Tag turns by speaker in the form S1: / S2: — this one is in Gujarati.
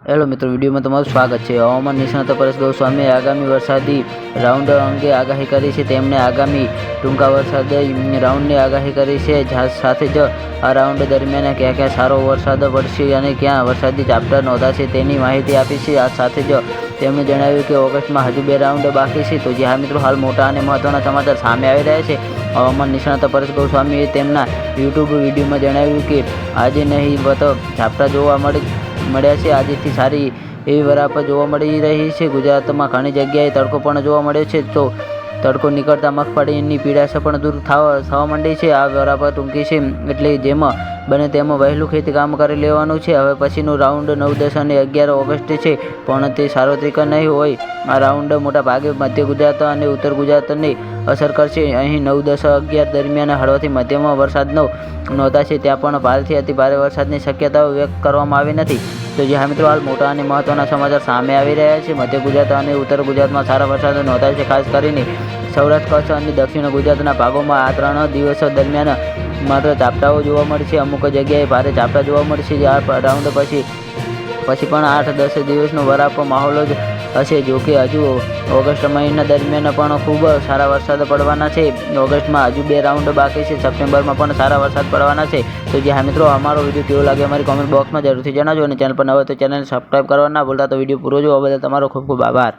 S1: હેલો મિત્રો, વિડીયોમાં તમારું સ્વાગત છે। હવામાન નિષ્ણાત પરેશ ગોસ્વામીએ આગામી વરસાદી રાઉન્ડ અંગે આગાહી કરી છે। તેમણે આગામી ટૂંકા વરસાદી રાઉન્ડની આગાહી કરી છે। સાથે જ આ રાઉન્ડ દરમિયાન ક્યાં ક્યાં સારો વરસાદ પડશે અને ક્યાં વરસાદી ઝાપટા નોંધાશે તેની માહિતી આપી છે। આ સાથે જ તેમણે જણાવ્યું કે ઓગસ્ટમાં હજુ 2 રાઉન્ડ બાકી છે। તો જી હા મિત્રો, હાલ મોટા અને મહત્વના સમાચાર સામે આવી રહ્યા છે। હવામાન નિષ્ણાત પરેશ ગોસ્વામીએ તેમના યુટ્યુબ વિડીયોમાં જણાવ્યું કે આજે નહીવત ઝાપટા જોવા મળ્યા છે। આજથી સારી એવી વરાપ જોવા મળી રહી છે। ગુજરાતમાં ઘણી જગ્યાએ તડકો પણ જોવા મળ્યો છે। તો તડકો નીકળતા મગફળીની પીડાશ પણ દૂર થવા માંડી છે। આ વરાપ ટૂંકી છે એટલે જેમ બને તેમ વહેલું ખેતીકામ કરી લેવાનું છે। હવે પછીનું રાઉન્ડ 9, 10 અને 11 ઓગસ્ટ છે, પણ તે સાર્વત્રિક નહીં હોય। આ રાઉન્ડ મોટા ભાગે મધ્ય ગુજરાત અને ઉત્તર ગુજરાતને અસર કરશે। અહીં 9, 10, 11 દરમિયાન હળવાથી મધ્યમ વરસાદ નોંધાશે। ત્યાં પણ ભારેથી અતિ ભારે વરસાદની શક્યતાઓ વ્યક્ત કરવામાં આવી નથી। તો જી હા મિત્રો, હાલ મોટા અને મહત્વના સમાચાર સામે આવી રહ્યા છે। મધ્ય ગુજરાત અને ઉત્તર ગુજરાતમાં સારા વરસાદ નોંધાય છે। ખાસ કરીને સૌરાષ્ટ્ર, કચ્છ અને દક્ષિણ ગુજરાતના ભાગોમાં આ 3 દિવસ દરમિયાન માત્ર ઝાપટાઓ જોવા મળશે। અમુક જગ્યાએ ભારે ઝાપટા જોવા મળશે। આ રાઉન્ડ પછી પણ 8-10 દિવસનો વરાપ માહોલ જ હશે। જોકે હજુ ઓગસ્ટ મહિના દરમિયાન પણ ખૂબ સારા વરસાદ પડવાના છે। ઓગસ્ટમાં હજુ 2 રાઉન્ડ બાકી છે। સપ્ટેમ્બરમાં પણ સારા વરસાદ પડવાના છે। તો જી હા મિત્રો, અમારો વિડીયો કેવો લાગે અમારી કોમેન્ટ બોક્સમાં જરૂરથી જણાવજો અને ચેનલ પર ન હોય તો ચેનલને સબસ્ક્રાઈબ કરવા ના ભૂલતા। તો વિડીયો પૂરો જોવા બદલ તમારો ખૂબ ખૂબ આભાર।